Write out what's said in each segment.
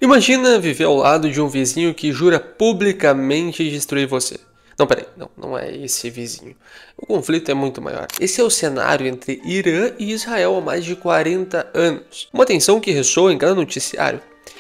Imagina viver ao lado de um vizinho que jura publicamente destruir você. Não, peraí, não é esse vizinho. O conflito é muito maior. Esse é o cenário entre Irã e Israel há mais de 40 anos. Uma tensão que ressoa em cada noticiário.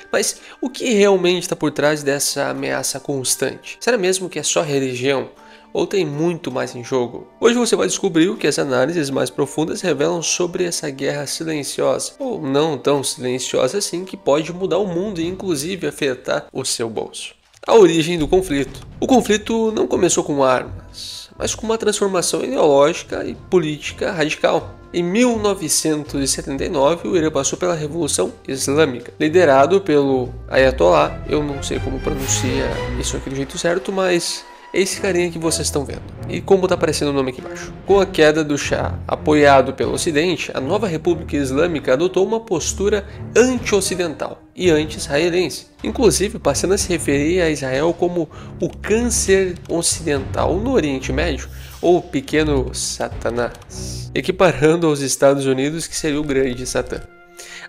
Mas o que realmente está por trás dessa ameaça constante? Será mesmo que é só religião? Ou tem muito mais em jogo? Hoje você vai descobrir o que as análises mais profundas revelam sobre essa guerra silenciosa, ou não tão silenciosa assim, que pode mudar o mundo e inclusive afetar o seu bolso. A origem do conflito. O conflito não começou com armas, mas com uma transformação ideológica e política radical. Em 1979, o Irã passou pela Revolução Islâmica, liderado pelo Ayatollah. Eu não sei como pronuncia isso aqui do jeito certo, mas é esse carinha que vocês estão vendo. E como está aparecendo o nome aqui embaixo. Com a queda do Shah, apoiado pelo Ocidente, a nova República Islâmica adotou uma postura anti-ocidental e anti-israelense, inclusive passando a se referir a Israel como o câncer ocidental no Oriente Médio, ou pequeno Satanás, equiparando aos Estados Unidos, que seria o grande Satã.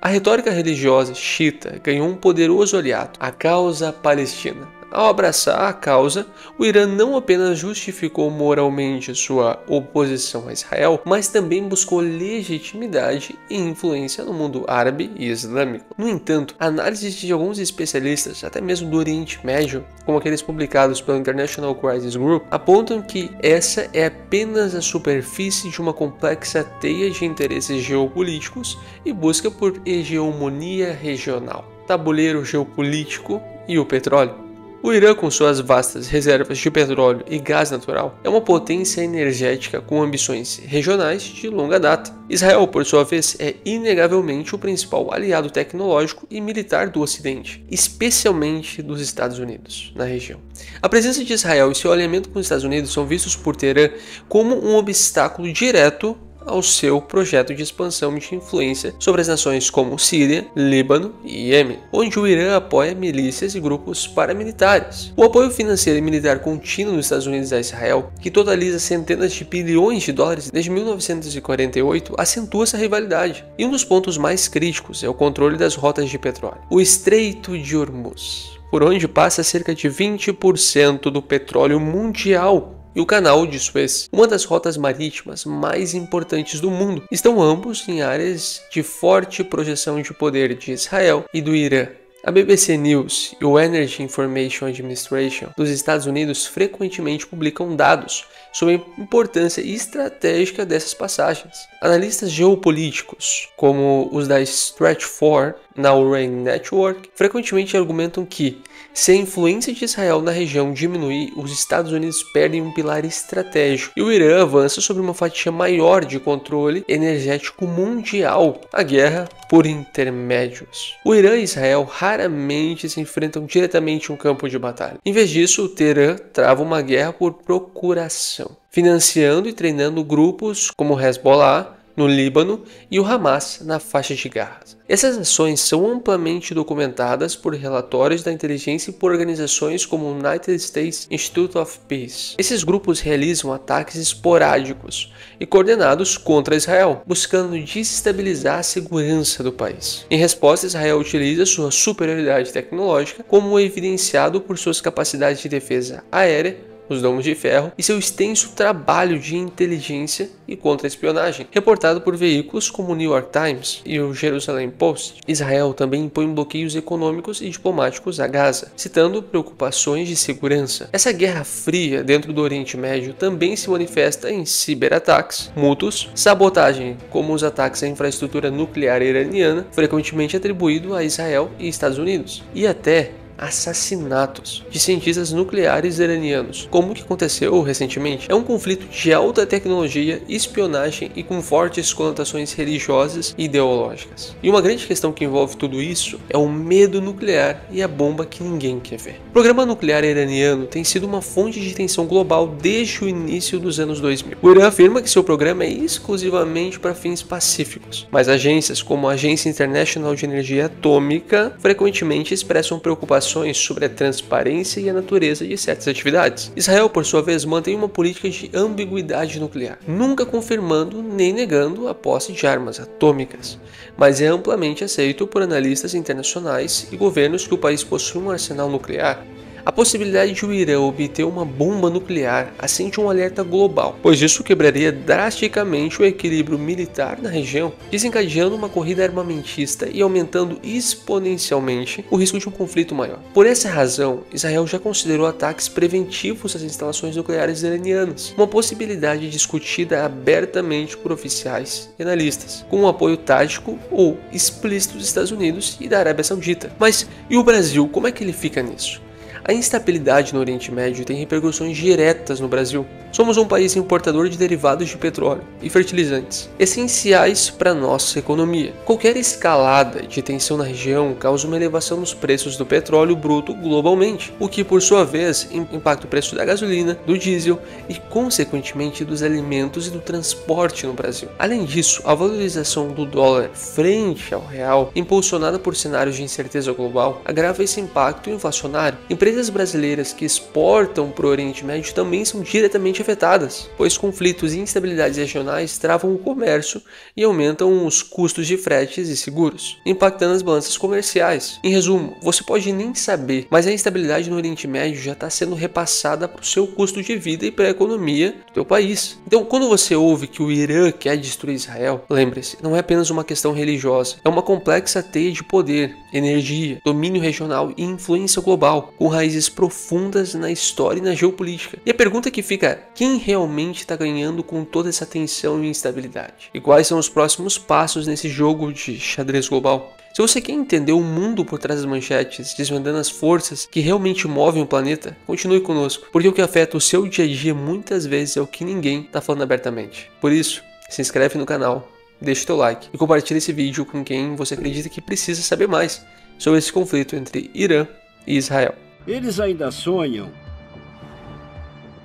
A retórica religiosa xiita ganhou um poderoso aliado, a causa palestina. Ao abraçar a causa, o Irã não apenas justificou moralmente sua oposição a Israel, mas também buscou legitimidade e influência no mundo árabe e islâmico. No entanto, análises de alguns especialistas, até mesmo do Oriente Médio, como aqueles publicados pelo International Crisis Group, apontam que essa é apenas a superfície de uma complexa teia de interesses geopolíticos e busca por hegemonia regional, tabuleiro geopolítico e o petróleo. O Irã, com suas vastas reservas de petróleo e gás natural, é uma potência energética com ambições regionais de longa data. Israel, por sua vez, é inegavelmente o principal aliado tecnológico e militar do Ocidente, especialmente dos Estados Unidos, na região. A presença de Israel e seu alinhamento com os Estados Unidos são vistos por Teherã como um obstáculo direto ao seu projeto de expansão de influência sobre as nações como Síria, Líbano e Iêmen, onde o Irã apoia milícias e grupos paramilitares. O apoio financeiro e militar contínuo dos Estados Unidos a Israel, que totaliza centenas de bilhões de dólares desde 1948, acentua essa rivalidade. E um dos pontos mais críticos é o controle das rotas de petróleo. O Estreito de Hormuz, por onde passa cerca de 20% do petróleo mundial, e o Canal de Suez, uma das rotas marítimas mais importantes do mundo, estão ambos em áreas de forte projeção de poder de Israel e do Irã. A BBC News e o Energy Information Administration dos Estados Unidos frequentemente publicam dados sobre a importância estratégica dessas passagens. Analistas geopolíticos, como os da Stratfor Rain Network, frequentemente argumentam que, se a influência de Israel na região diminuir, os Estados Unidos perdem um pilar estratégico e o Irã avança sobre uma fatia maior de controle energético mundial, a guerra por intermédios. O Irã e Israel raramente se enfrentam diretamente em um campo de batalha. Em vez disso, o Teherã trava uma guerra por procuração, financiando e treinando grupos como o Hezbollah no Líbano e o Hamas na faixa de Gaza. Essas ações são amplamente documentadas por relatórios da inteligência e por organizações como o United States Institute of Peace. Esses grupos realizam ataques esporádicos e coordenados contra Israel, buscando desestabilizar a segurança do país. Em resposta, Israel utiliza sua superioridade tecnológica, como evidenciado por suas capacidades de defesa aérea, os domos de ferro e seu extenso trabalho de inteligência e contra-espionagem, reportado por veículos como o New York Times e o Jerusalem Post. Israel também impõe bloqueios econômicos e diplomáticos a Gaza, citando preocupações de segurança. Essa guerra fria dentro do Oriente Médio também se manifesta em ciberataques mútuos, sabotagem, como os ataques à infraestrutura nuclear iraniana, frequentemente atribuído a Israel e Estados Unidos, e até assassinatos de cientistas nucleares iranianos, como o que aconteceu recentemente. É um conflito de alta tecnologia, espionagem e com fortes conotações religiosas e ideológicas. E uma grande questão que envolve tudo isso é o medo nuclear e a bomba que ninguém quer ver. O programa nuclear iraniano tem sido uma fonte de tensão global desde o início dos anos 2000. O Irã afirma que seu programa é exclusivamente para fins pacíficos, mas agências como a Agência Internacional de Energia Atômica frequentemente expressam preocupação informações sobre a transparência e a natureza de certas atividades. Israel, por sua vez, mantém uma política de ambiguidade nuclear, nunca confirmando nem negando a posse de armas atômicas, mas é amplamente aceito por analistas internacionais e governos que o país possui um arsenal nuclear. A possibilidade de o Irã obter uma bomba nuclear acende um alerta global, pois isso quebraria drasticamente o equilíbrio militar na região, desencadeando uma corrida armamentista e aumentando exponencialmente o risco de um conflito maior. Por essa razão, Israel já considerou ataques preventivos às instalações nucleares iranianas, uma possibilidade discutida abertamente por oficiais e analistas, com um apoio tático ou explícito dos Estados Unidos e da Arábia Saudita. Mas e o Brasil, como é que ele fica nisso? A instabilidade no Oriente Médio tem repercussões diretas no Brasil. Somos um país importador de derivados de petróleo e fertilizantes, essenciais para a nossa economia. Qualquer escalada de tensão na região causa uma elevação nos preços do petróleo bruto globalmente, o que por sua vez impacta o preço da gasolina, do diesel e consequentemente dos alimentos e do transporte no Brasil. Além disso, a valorização do dólar frente ao real, impulsionada por cenários de incerteza global, agrava esse impacto inflacionário. Empresas brasileiras que exportam para o Oriente Médio também são diretamente afetadas, pois conflitos e instabilidades regionais travam o comércio e aumentam os custos de fretes e seguros, impactando as balanças comerciais. Em resumo, você pode nem saber, mas a instabilidade no Oriente Médio já está sendo repassada para o seu custo de vida e para a economia do teu país. Então, quando você ouve que o Irã quer destruir Israel, lembre-se, não é apenas uma questão religiosa, é uma complexa teia de poder, energia, domínio regional e influência global, com raízes profundas na história e na geopolítica. E a pergunta que fica: quem realmente está ganhando com toda essa tensão e instabilidade? E quais são os próximos passos nesse jogo de xadrez global? Se você quer entender o mundo por trás das manchetes, desvendando as forças que realmente movem o planeta, continue conosco, porque o que afeta o seu dia a dia muitas vezes é o que ninguém está falando abertamente. Por isso, se inscreve no canal, deixa o teu like e compartilha esse vídeo com quem você acredita que precisa saber mais sobre esse conflito entre Irã e Israel. Eles ainda sonham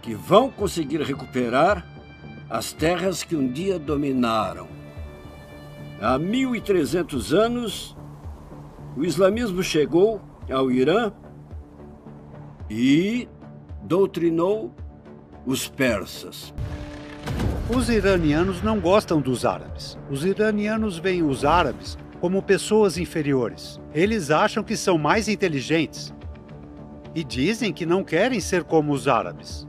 que vão conseguir recuperar as terras que um dia dominaram. Há 1300 anos, o islamismo chegou ao Irã e doutrinou os persas. Os iranianos não gostam dos árabes. Os iranianos veem os árabes como pessoas inferiores. Eles acham que são mais inteligentes e dizem que não querem ser como os árabes.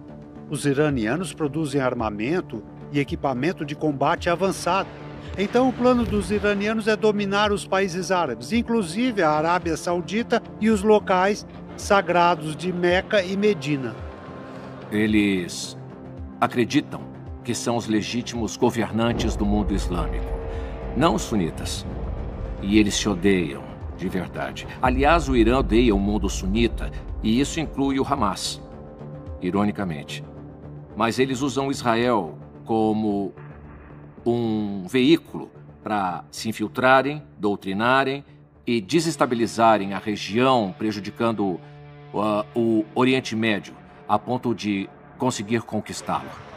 Os iranianos produzem armamento e equipamento de combate avançado. Então o plano dos iranianos é dominar os países árabes, inclusive a Arábia Saudita e os locais sagrados de Meca e Medina. Eles acreditam que são os legítimos governantes do mundo islâmico, não os sunitas. E eles se odeiam, de verdade. Aliás, o Irã odeia o mundo sunita, e isso inclui o Hamas, ironicamente. Mas eles usam Israel como um veículo para se infiltrarem, doutrinarem e desestabilizarem a região, prejudicando o Oriente Médio, a ponto de conseguir conquistá-lo.